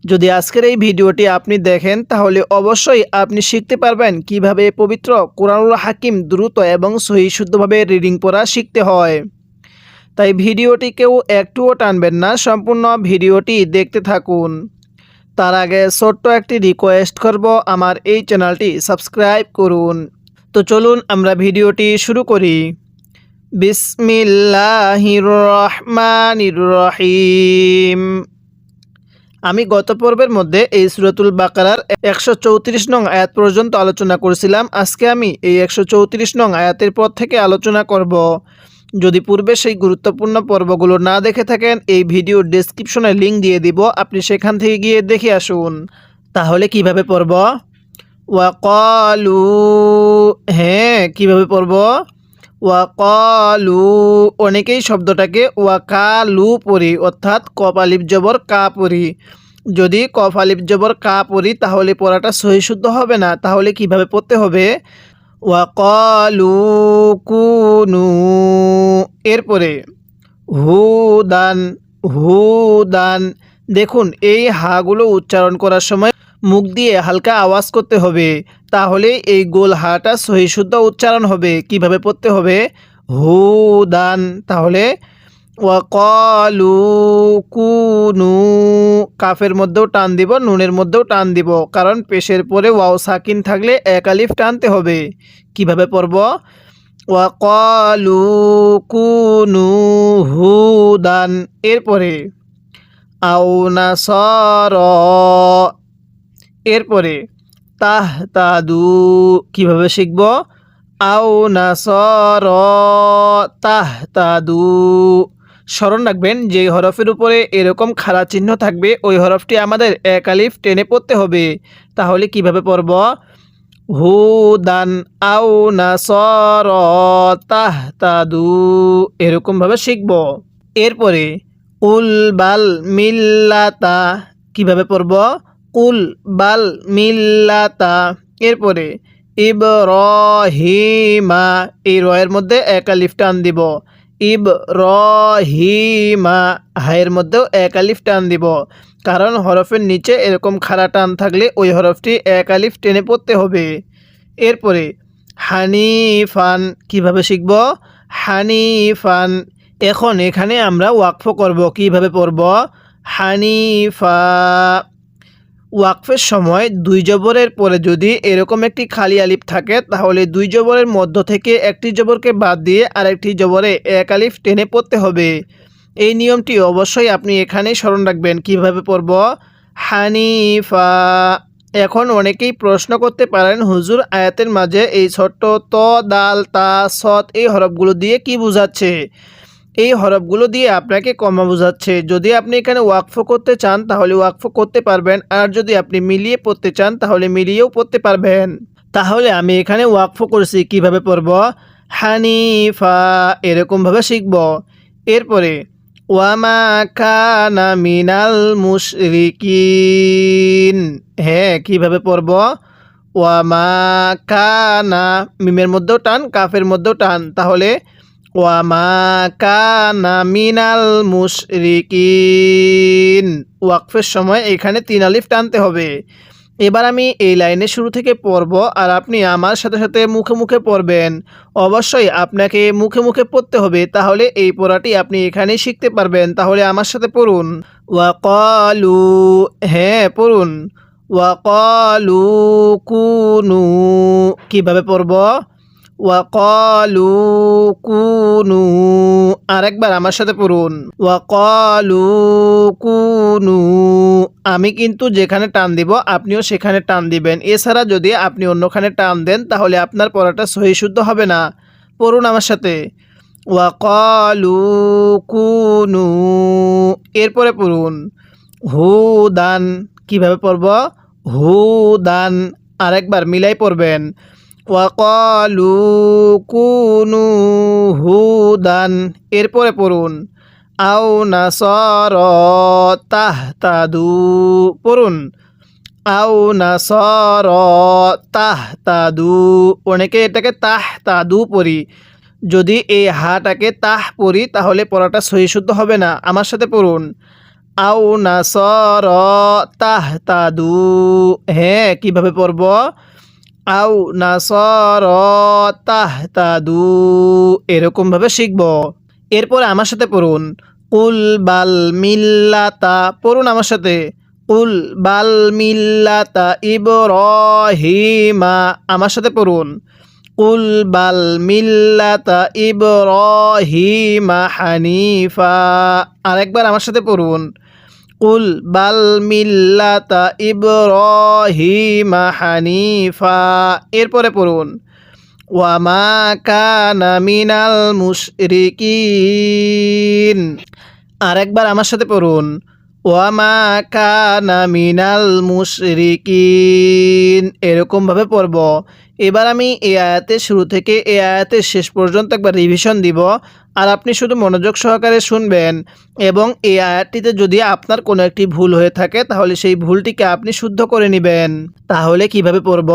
যদি আজকের এই ভিডিওটি আপনি দেখেন তাহলে অবশ্যই আপনি শিখতে পারবেন কিভাবে পবিত্র কোরআনুল হাকিম দ্রুত এবং সহি শুদ্ধভাবে রিডিং পড়া শিখতে হয়। তাই ভিডিওটি কেউ একটুও টানবেন না, সম্পূর্ণ ভিডিওটি দেখতে থাকুন। তার আগে ছোট্ট একটি রিকোয়েস্ট করব, আমার এই চ্যানেলটি সাবস্ক্রাইব করুন। তো চলুন আমরা ভিডিওটি শুরু করি। বিসমিল্লাহির রহমানির রহিম। আমি গত পর্বের মধ্যে এই সূরাতুল বাকারার 134 নং আয়াত পর্যন্ত আলোচনা করেছিলাম। আজকে আমি এই 134 নং আয়াতের পর থেকে আলোচনা করব। যদি পূর্বে সেই গুরুত্বপূর্ণ পর্বগুলো না দেখে থাকেন, এই ভিডিওর ডেসক্রিপশনে লিঙ্ক দিয়ে দিব, আপনি সেখান থেকে গিয়ে দেখে আসুন। তাহলে কিভাবে পড়ব? ওয়াকালু, হ্যাঁ কিভাবে পড়ব? ওয়াকালু, অনেকেই শব্দটাকে ওয়াকালু পড়ি, অর্থাৎ কফ আলিফ জবর কা পড়ি। যদি কফ আলিফ জবর কা পড়ি তাহলে পড়াটা সহি শুদ্ধ হবে না। তাহলে কিভাবে পড়তে হবে? ওয়াকালু কুনু, এরপরে হুদান, হুদান। দেখুন এই হাগুলো উচ্চারণ করার সময় মুখ দিয়ে হালকা আওয়াজ করতে হবে, তাহলে এই গোল হাটা সহি শুদ্ধ উচ্চারণ হবে। কিভাবে পড়তে হবে? হুদান। তাহলে ওয়াকালু কুনু, কাফের মধ্যেও টান দিব, নুনের মধ্যেও টান দিব, কারণ পেশের পরে ওয়াও সাকিন থাকলে এক আলিফ টানতে হবে। কিভাবে পড়ব? ওয়াকালু কুনু হুদান, এরপরে আও নাসার, এরপরে তাহতাদু। কিভাবে শিখব? আও নাসার তাহতাদু। স্মরণ রাখবেন যে হরফের উপরে এরকম খাড়া চিহ্ন থাকবে ওই হরফটি আমাদের এক আলিফ টেনে পড়তে হবে। তাহলে কিভাবে পড়ব? হুদান আও নাসার তাহতাদু, এরকমভাবে শিখব। এরপরে কুল বাল মিল্লাতা। কিভাবে পড়ব? কুল বাল মিল্লাতা। এরপরে ইবরাহিমা, এই রয়ের মধ্যে এক আলিফ টান দিব। ইবরাহিমা, হায়ের মধ্যেও এক আলিফ টান দিব, কারণ হরফের নিচে এরকম খাড়া টান থাকলে ওই হরফটি এক আলিফ টেনে পড়তে হবে। এরপরে হানিফান। কিভাবে শিখব? হানিফান। এখন এখানে আমরা ওয়াকফ করব। কিভাবে পড়ব? হানিফা। ওয়াকফের সময় দুই জবরের পরে যদি এরকম একটি খালি আলিফ থাকে তাহলে দুই জবরের মধ্য থেকে একটি জবরকে বাদ দিয়ে আরেকটি জবরে এক আলিফ টেনে পড়তে হবে। এই নিয়মটি অবশ্যই আপনি এখানেই স্মরণ রাখবেন। কিভাবে পড়ব? হানিফা। এখন অনেকেই প্রশ্ন করতে পারেন, হুজুর আয়াতের মাঝে এই ছোট্ট ত দাল তা সৎ এই হরফগুলো দিয়ে কি বোঝাচ্ছে? এই হরফগুলো দিয়ে আপনাকে কমা বোঝাচ্ছে। যদি আপনি এখানে ওয়াকফ করতে চান তাহলে ওয়াকফ করতে পারবেন, আর যদি আপনি মিলিয়ে পড়তে চান তাহলে মিলিয়েও পড়তে পারবেন। তাহলে আমি এখানে ওয়াকফ করেছি। কিভাবে পড়ব? হানিফা, এরকমভাবে শিখব। এরপরে ওয়ামা কানা মিনাল মুশরিকিন, হ্যাঁ কিভাবে পড়ব? ওয়ামা কানা, মিমের মধ্যেও টান, কাফের মধ্যেও টান, তাহলে ওয়ামা কানা মিনাল মুশরিকিন। ওয়াকফের সময় এখানে 3 আলিফ টানতে হবে। এবার আমি এই লাইনের শুরু থেকে পড়ব আর আপনি আমার সাথে সাথে মুখে মুখে পড়বেন। অবশ্যই আপনাকে মুখে মুখে পড়তে হবে, তাহলে এই পড়াটি আপনি এখানেই শিখতে পারবেন। তাহলে আমার সাথে পড়ুন। ওয়াকালু, হ্যাঁ পড়ুন। ওয়াকালু কুনু। কিভাবে পড়ব? ওয়াকালু কুনু। আরেকবার আমার সাথে পড়ুন। ওয়াকালু কুনু। আমি কিন্তু যেখানে টান দিব আপনিও সেখানে টান দিবেন। এছাড়া যদি আপনি অন্যখানে টান দেন তাহলে আপনার পড়াটা সহি শুদ্ধ হবে না। পড়ুন আমার সাথে। ওয়াকালু কুনু, এরপরে পড়ুন হুদান। কিভাবে পড়ব? হুদান। আরেকবার মিলাই পড়বেন। ওয়াকালু কুনু হুদান, এরপরে পড়ুন আও নাসার তাহতাদু। পড়ুন আও নাসার তাহতাদু। অনেকে এটাকে তাহতাদু পড়ি, যদি এই হাটাকে তাহ পড়ি তাহলে পড়াটা সহি শুদ্ধ হবে না। আমার সাথে পড়ুন আও নাসর তাহতাদু। হ্যাঁ, কিভাবে পড়ব? আও নাসর তাহতাদু, এরকমভাবে শিখব। এরপরে আমার সাথে পড়ুন, কুল বাল মিল্লাতা। পড়ুন আমার সাথে, কুল বাল মিল্লাতা ইব্রাহিমা। আমার সাথে পড়ুন, কুল বাল মিল্লাতা ইব্রাহিমা হানিফা। আরেকবার আমার সাথে পড়ুন, কুল বাল মিল্লাতা ইব্রাহিমা হানিফা। এরপরে পড়ুন, ওয়ামা কানা মিনাল মুশরিকিন। আরেকবার আমার সাথে পড়ুন, ওয়ামা কানা মিনাল মুশরিকিন। এরকমভাবে পড়ব। এবার আমি এই আয়াতের শুরু থেকে এই আয়াতের শেষ পর্যন্ত একবার রিভিশন দিব, আর আপনি শুধু মনোযোগ সহকারে শুনবেন, এবং এই আয়াতটিতে যদি আপনার কোনো একটি ভুল হয়ে থাকে তাহলে সেই ভুলটিকে আপনি শুদ্ধ করে নেবেন। তাহলে কিভাবে পড়ব?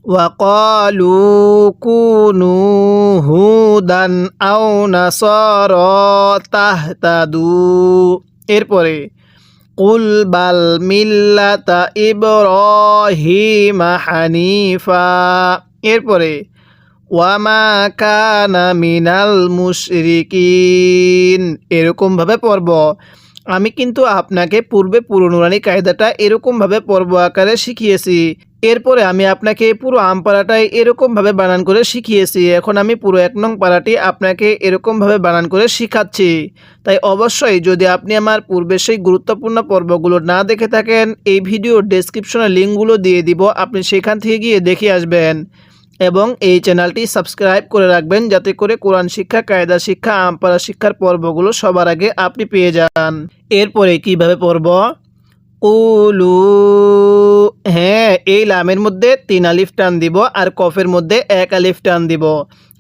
ওয়াকালু কুনু হুদান আও নাসারা তাহতাদু। এরপরে কুল বাল মিল্লাতা ইব্রাহিমা হানিফা। এরপরে ওয়ামা কানা মিনাল মুশরিকিন। এরকমভাবে পড়ব। আমি কিন্তু আপনাকে পূর্বে পুরো নুরানি কায়দাটা এরকমভাবে পর্ব আকারে শিখিয়েছি। এরপরে আমি আপনাকে পুরো আম পাড়াটাই এরকমভাবে বানান করে শিখিয়েছি। এখন আমি পুরো 1 নং পাড়াটি আপনাকে এরকমভাবে বানান করে শিখাচ্ছি। তাই অবশ্যই যদি আপনি আমার পূর্বে সেই গুরুত্বপূর্ণ পর্বগুলো না দেখে থাকেন, এই ভিডিওর ডেসক্রিপশনে লিঙ্কগুলো দিয়ে দিব, আপনি সেখান থেকে গিয়ে দেখে আসবেন। এবং এই চ্যানেলটি সাবস্ক্রাইব করে রাখবেন যাতে করে কোরআন শিক্ষা, কায়দা শিক্ষা, আমপারা শিক্ষার পর্বগুলো সবার আগে আপনি পেয়ে যান। এরপরে কিভাবে পড়ব? কুলু। হ্যাঁ, এই লামের মধ্যে 3 আলিফ টান দিব আর কফের মধ্যে 1 আলিফ টান দিব,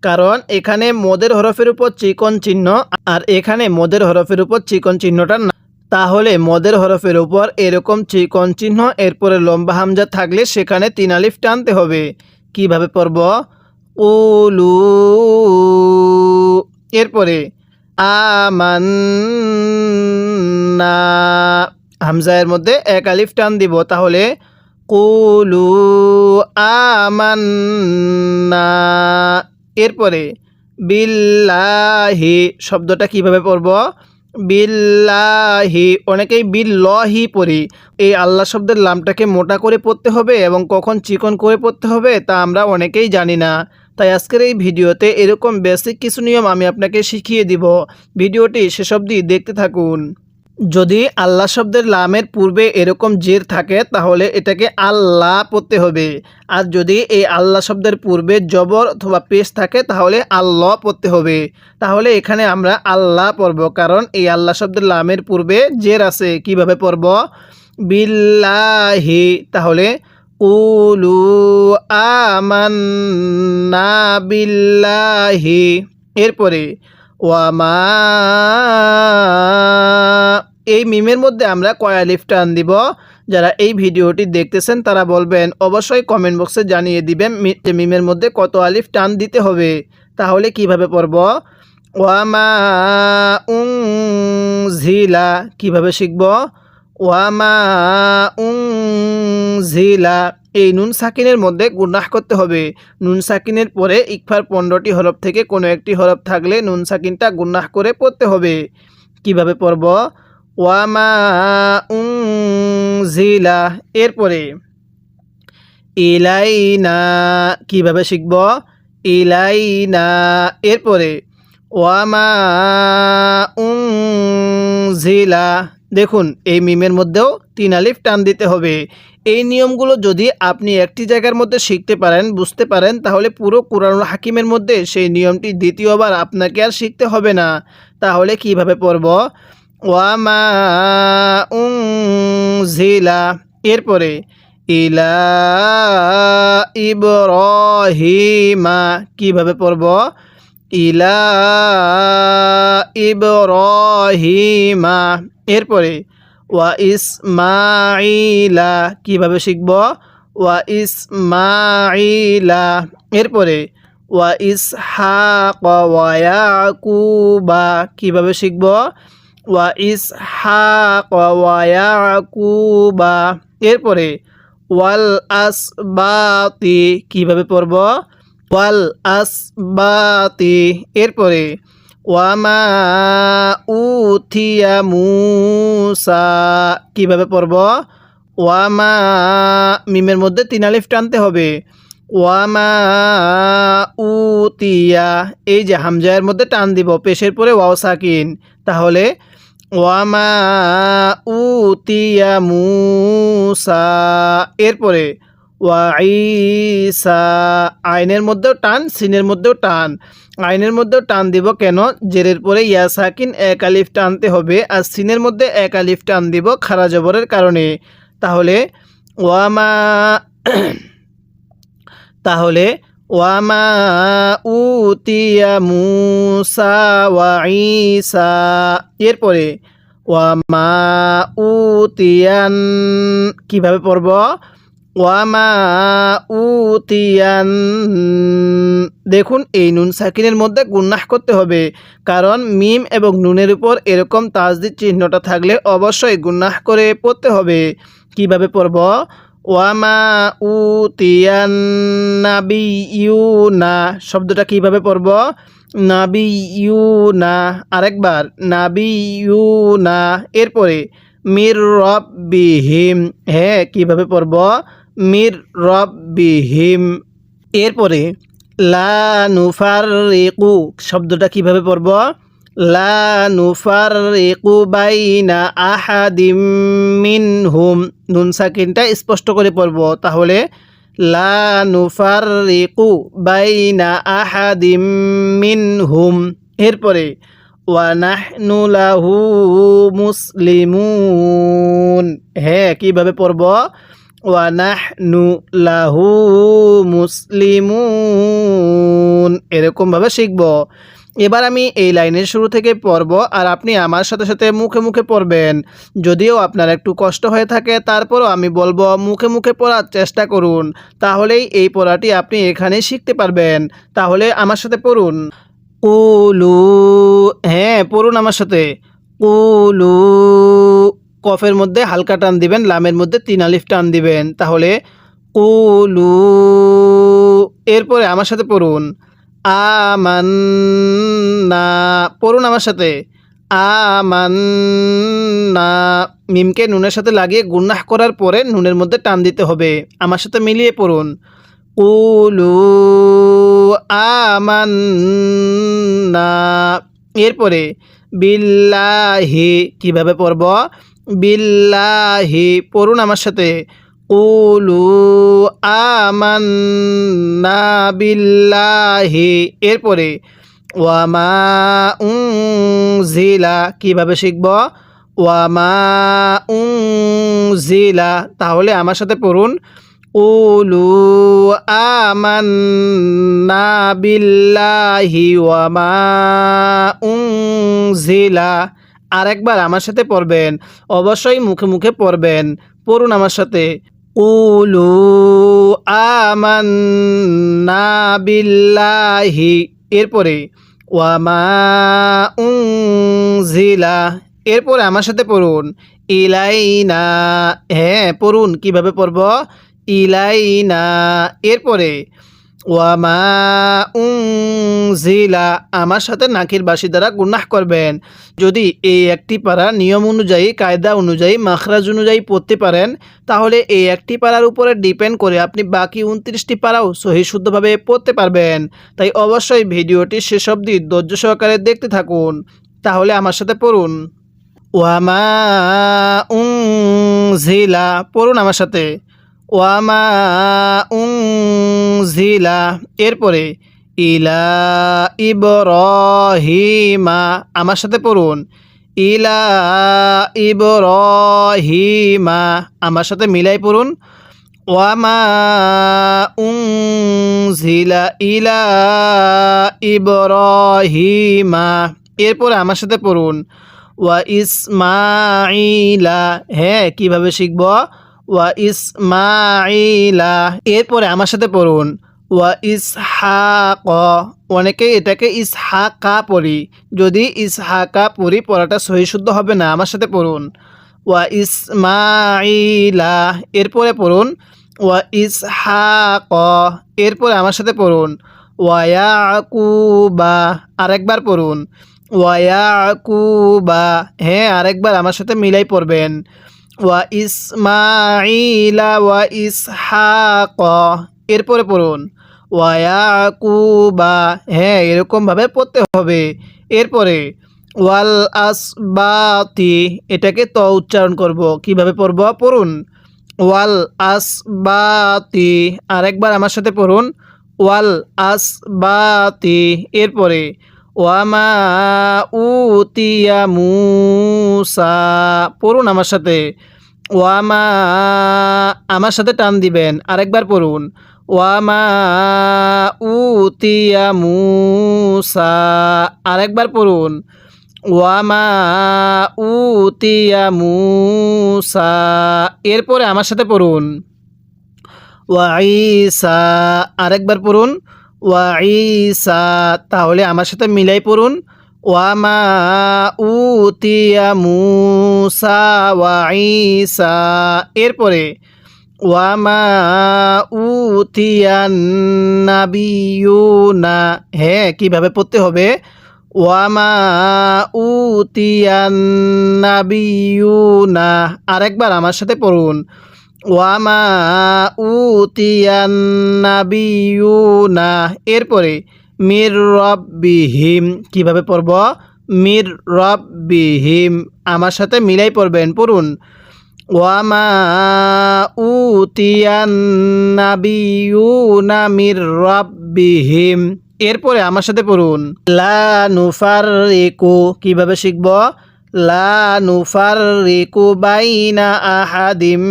কারণ এখানে মদের হরফের উপর চিকন চিহ্ন আর এখানে মদের হরফের উপর চিকন চিহ্নটা না। তাহলে মদের হরফের উপর এরকম চিকন চিহ্ন, এরপরে লম্বা হামজা থাকলে সেখানে 3 আলিফ টানতে হবে। কিভাবে পড়ব? উলু। এরপরে আমান্না, হামজায়ের মধ্যে 1 আলিফ টান দিব, তাহলে কুলু আমান্না। এরপরে বিল্লাহি, শব্দটা কিভাবে পড়ব? বিল্লাহি। অনেকেই বিল্লাহি পড়ি। এই আল্লাহ শব্দের লামটাকে মোটা করে পড়তে হবে এবং কখন চিকন করে পড়তে হবে তা আমরা অনেকেই জানি না। তাই আজকের এই ভিডিওতে এরকম বেসিক কিছু নিয়ম আমি আপনাকে শিখিয়ে দিব। ভিডিওটি শেষ অবধি দেখতে থাকুন। যদি আল্লাহ শব্দের লামের পূর্বে এরকম জের থাকে তাহলে এটাকে আল্লাহ পড়তে হবে, আর যদি এই আল্লাহ শব্দের পূর্বে জবর অথবা পেশ থাকে তাহলে আল্লাহ পড়তে হবে। তাহলে এখানে আমরা আল্লাহ পড়ব, কারণ এই আল্লাহ শব্দের লামের পূর্বে জের আছে। কিভাবে পড়ব? বিল্লাহি। তাহলে কুলু আমান্না বিল্লাহি। এরপরে ওয়ামা, এই মিমের মধ্যে আমরা কয় আলিফ টান দিব? যারা এই ভিডিওটি দেখতেছেন তারা বলবেন, অবশ্যই কমেন্ট বক্সে জানিয়ে দিবেন যে মিমের মধ্যে কত আলিফ টান দিতে হবে। তাহলে কিভাবে পড়ব? ওয়ামা উনজিলা। কিভাবে শিখব? ওয়ামা উনজিলা। এই নুন সাকিনের মধ্যে গুনাহ করতে হবে। নুন সাকিনের পরে ইকফার 15টি হরফ থেকে কোনো একটি হরফ থাকলে নুন সাকিনটা গুনাহ করে পড়তে হবে। কিভাবে পড়ব? ওয়ামা উনজিলা। এরপরে ইলাইনা। কিভাবে শিখব? ইলাইনা। এরপরে ওয়ামা উনজিলা। দেখুন, এই মিমের মধ্যেও 3 আলিফ টান দিতে হবে। এই নিয়মগুলো যদি আপনি একটি জায়গার মধ্যে শিখতে পারেন, বুঝতে পারেন, তাহলে পুরো কুরআনুল হাকিমের মধ্যে সেই নিয়মটি দ্বিতীয়বার আপনাকে আর শিখতে হবে না। তাহলে কিভাবে পড়ব? ওয়ামা উনজিলা। এরপরে ইলা ইব্রাহিমা। কিভাবে পড়ব? ইলা ইব্রাহিমা। এরপরে ওয়া ইসমাইলা। কিভাবে শিখব? ওয়া ইসমাইলা। এরপরে ওয়া ইসহাক ওয়া ইয়াকুবা। কিভাবে শিখব? ওয়া ইসহাক ওয়া ইয়াকুবা। এরপরে ওয়াল আসবাতি কিভাবে পড়ব? ওয়াল আসবাতি। এরপরে ওয়ামা উথিয়া মুসা কিভাবে পড়ব? ওয়ামা মিমের মধ্যে 3 আলিফ টানতে হবে। ওয়ামা উতিয়া, এই যে হামজায়ের মধ্যে টান দিব, পেশের পরে ওয়াও সাকিন, তাহলে ওয়ামা উতিয়া মুসা। এরপরে ওয়া ঈসা, আইনের মধ্যেও টান, সিনের মধ্যেও টান। আইনের মধ্যেও টান দিব কেন? জেরের পরে ইয়া সাকিন 1 আলিফ টানতে হবে, আর সিনের মধ্যে 1 আলিফ টান দিব খারা জবরের কারণে। তাহলে ওয়ামা তাহলে ওয়ামা উতিয়া মুসা ওয়া ঈসা। এরপরে ওয়ামা উতিয়ান কিভাবে পড়ব? ওয়ামা উতিয়ান। দেখুন এই নুন সাকিনের মধ্যে গুন্নাহ করতে হবে, কারণ মিম এবং নুনের উপর এরকম তাজদিদ চিহ্নটা থাকলে অবশ্যই গুন্নাহ করে পড়তে হবে। কিভাবে পড়ব? ওয়ামা উতিয়ান নাবিয়ুনা, শব্দটা কিভাবে পড়ব? নাবিয়ুনা। আরেকবার নাবিয়ুনা। এরপরে মির রব্বিহিম, হ্যাঁ কিভাবে পড়ব? মির রব্বিহিম। এরপরে লা নুফাররিকু, শব্দটা কিভাবে পড়ব? লা নুফাররিকু বাইনা আহাদিম মিনহুম, নুন সাকিনটা স্পষ্ট করে পড়ব। তাহলে লা নুফাররিকু বাইনা আহাদিম মিনহুম। এরপরে ওয়া নাহনু লাহু মুসলিমুন, হ্যাঁ কিভাবে পড়ব? ওয়া নাহনু লাহু মুসলিমুন, এরকমভাবে শিখব। এবার আমি এই লাইনের শুরু থেকে পড়ব, আর আপনি আমার সাথে সাথে মুখে মুখে পড়বেন। যদিও আপনার একটু কষ্ট হয়ে থাকে, তারপরও আমি বলবো মুখে মুখে পড়ার চেষ্টা করুন, তাহলেই এই পড়াটি আপনি এখানেই শিখতে পারবেন। তাহলে আমার সাথে পড়ুন। কুলু, হ্যাঁ পড়ুন আমার সাথে। কুলু, কফের মধ্যে হালকা টান দিবেন, লামের মধ্যে 3 আলিফ টান দিবেন, তাহলে কুলু। এরপরে আমার সাথে পড়ুন। আমান্না, পড়ুন আমার সাথে। আমান্না, মিমকে নুনের সাথে লাগিয়ে গুন্নাহ করার পরে নুনের মধ্যে টান দিতে হবে। আমার সাথে মিলিয়ে পড়ুন। কুলু আমান্না। এরপরে বিল্লাহি কিভাবে পড়ব? বিল্লাহি, পড়ুন আমার সাথে। কুলু আমান্না বিল্লাহি। এরপরে ওয়ামা উনজিলা কিভাবে শিখব? ওয়ামা উনজিলা, তাহলে আমার সাথে পড়ুন। কুলু আমান্না বিল্লাহি ওয়ামা উনজিলা। আরেকবার আমার সাথে পড়বেন, অবশ্যই মুখে মুখে পড়বেন। পড়ুন আমার সাথে। কুলু আমান্না বিল্লাহি। এরপরে ওয়ামা উনজিলা। এরপরে আমার সাথে পড়ুন। ইলাইনা, হ্যাঁ পড়ুন কিভাবে পড়ব? ইলাইনা। এরপরে ওয়ামা উনজিলা, আমার সাথে নাকির বাসি দ্বারা গুনাহ করবেন। যদি এই একটি পারা নিয়ম অনুযায়ী, কায়দা অনুযায়ী, মাখরাজ অনুযায়ী পড়তে পারেন, তাহলে এই একটি পারার উপরে ডিপেন্ড করে আপনি বাকি 29টি পারাও সহি শুদ্ধভাবে পড়তে পারবেন। তাই অবশ্যই ভিডিওটি শেষ অবধি ধৈর্য সহকারে দেখতে থাকুন। তাহলে আমার সাথে পড়ুন। ওয়ামা উনজিলা, পড়ুন আমার সাথে। ওয়ামা উনজিলা। এরপরে ইলা ইব্রাহিমা, আমার সাথে পড়ুন। ইলা ইব্রাহিমা, আমার সাথে মিলাই পড়ুন। ওয়ামা উনজিলা ইলা ইব্রাহিমা। এরপরে আমার সাথে পড়ুন। ওয়া ইসমাইলা, হ্যাঁ কিভাবে শিখব? ওয়া ইসমাইলা। এরপরে আমার সাথে পড়ুন। ওয়া ইসহাক, অনেকে এটাকে ইসহাকা পড়ি, যদি ইসহাকা পড়ি পড়াটা সহি শুদ্ধ হবে না। আমার সাথে পড়ুন ওয়া ইসমাইলা, এরপরে পড়ুন ওয়া ইসহাক, এরপরে আমার সাথে পড়ুন ওয়া ইয়াকুবা, আরেকবার পড়ুন ওয়া ইয়াকুবা, হ্যাঁ আরেকবার আমার সাথে মিলাই পড়বেন ওয়া ইসমাইলা ওয়া ইসহাক, এরপরে পড়ুন ওয়া ইয়াকুবা, হ্যাঁ এরকমভাবে পড়তে হবে। এরপরে ওয়াল আসবাতি, এটাকে ত উচ্চারণ করব, কিভাবে পড়ব পড়ুন ওয়াল আসবাতি, আরেকবার আমার সাথে পড়ুন ওয়াল আসবাতি, এরপরে ওয়ামা উতিয়া মুসা, পড়ুন আমার সাথে ওয়ামা, আমার সাথে টান দিবেন, আরেকবার পড়ুন ওয়ামা উতিয়া মুসা, আরেকবার পড়ুন ওয়ামা উতিয়া মুসা, এরপরে আমার সাথে পড়ুন ওয়া ঈসা, আরেকবার পড়ুন ওয়া ঈসা, তাহলে আমার সাথে মিলাই পড়ুন ওয়ামা উতিয়া মুসা ওয়া ঈসা, এরপরে ওয়ামা উতিয়ান নাবিয়ুনা, হ্যাঁ কিভাবে পড়তে হবে ওয়ামা উতিয়ান নাবিয়ুনা, আরেকবার আমার সাথে পড়ুন ওয়ামা উতিয়ান নাবিয়ুনা, এরপরে মির রব্বিহিম, কিভাবে পড়ব মির রব্বিহিম, আমার সাথে মিলাই পড়বেন, পড়ুন ওয়ামা উতিয়ান নাবিয়ুনা মির রব্বিহিম, এরপরে আমার সাথে পড়ুন লা নুফাররিকু, কিভাবে শিখব লা নুফাররিকু বাইনা আহাদিম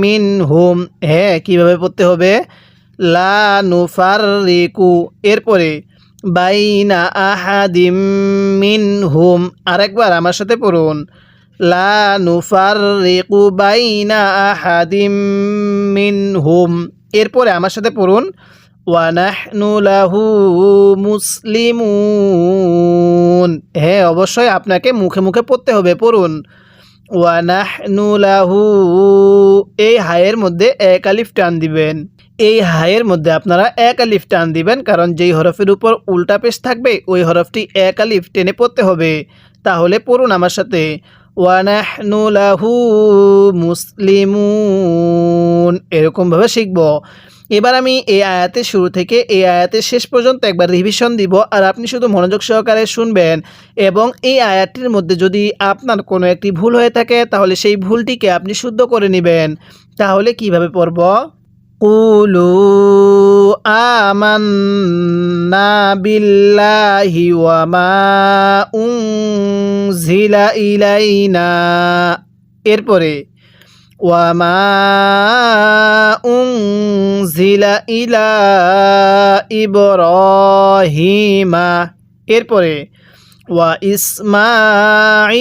মিনহুম, হ্যাঁ কিভাবে পড়তে হবে লা নুফাররিকু, এরপরে বাইনা আহাদিম মিনহুম, আরেকবার আমার সাথে পড়ুন লা নুফাররিকু বাইনা আহাদিম মিনহুম, এরপরে আমার সাথে পড়ুন ওয়া নাহনু লাহু মুসলিমুন, হ্যাঁ অবশ্যই আপনাকে মুখে মুখে পড়তে হবে, পড়ুন ওয়া নাহনু লাহু, এই হায়ের মধ্যে এক আলিফ টান দিবেন, এই হায়ের মধ্যে আপনারা এক আলিফ টান দিবেন, কারণ যেই হরফের উপর উল্টা পেশ থাকবে ওই হরফটি এক আলিফ টেনে পড়তে হবে। তাহলে পড়ুন আমার সাথে ওয়া নাহনু লাহু মুসলিমুন, এরকমভাবে শিখব। এবার আমি এই আয়াতের শুরু থেকে এই আয়াতের শেষ পর্যন্ত একবার রিভিশন দিব, আর আপনি শুধু মনোযোগ সহকারে শুনবেন, এবং এই আয়াতটির মধ্যে যদি আপনার কোনো একটি ভুল হয়ে থাকে তাহলে সেই ভুলটিকে আপনি শুদ্ধ করে নেবেন। তাহলে কিভাবে পড়ব কুলু আমান্না বিল্লাহি ওয়া মা উনজিলা ইলাইনা, এরপরে ওয়া মা উনজিলা ইলা ইব্রাহিমা, এরপরে ওয়া ইসমাঈলা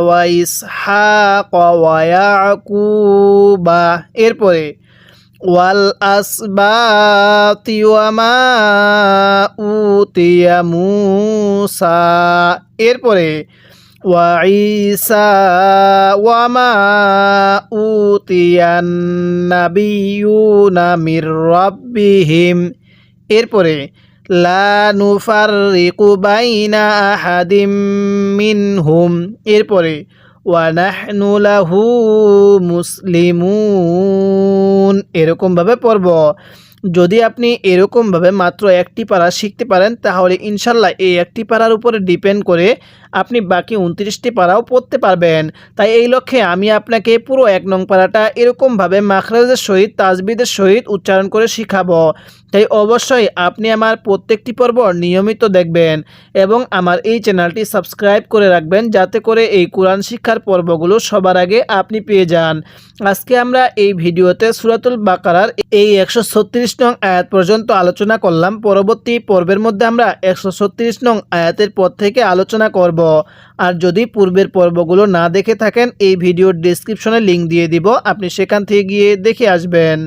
ওয়া ইসহাক ওয়া ইয়াকুবা, এরপরে ওয়াল আসবাতি ওয়া মা উতিয়া মুসা, এরপরে ওয়া ঈসা ওয়া মা উতিয়ান নাবিয়ুনা মির রাব্বিহিম, এরপরে লা নুফাররিকু বাইনা আহাদিম মিনহুম, এরপরে ওয়া নাহনু লাহু মুসলিমুন, এরকমভাবে পড়ব। যদি আপনি এরকমভাবে মাত্র একটি পারা শিখতে পারেন তাহলে ইনশাল্লাহ এই একটি পারার উপরে ডিপেন্ড করে আপনি বাকি 29টি পারাও পড়তে পারবেন। তাই এই লক্ষ্যে আমি আপনাকে পুরো 1 নং পারাটা এরকমভাবে মাখরাজের সহিত তাজবিদের সহিত উচ্চারণ করে শিখাবো। তাই অবশ্যই আপনি আমার প্রত্যেকটি পর্ব নিয়মিত দেখবেন এবং আমার এই চ্যানেলটি সাবস্ক্রাইব করে রাখবেন, যাতে করে এই কোরআন শিক্ষার পর্বগুলো সবার আগে আপনি পেয়ে যান। আজকে আমরা এই ভিডিওতে সূরাতুল বাকারার এই 136 নং আয়াত পর্যন্ত আলোচনা করলাম। পরবর্তী পর্বের মধ্যে আমরা 136 নং আয়াতের পর থেকে আলোচনা করব। আর যদি পূর্বের পর্বগুলো না দেখে থাকেন এই ভিডিওর ডেসক্রিপশনে লিংক দিয়ে দিব, আপনি সেখান থেকে গিয়ে দেখে আসবেন।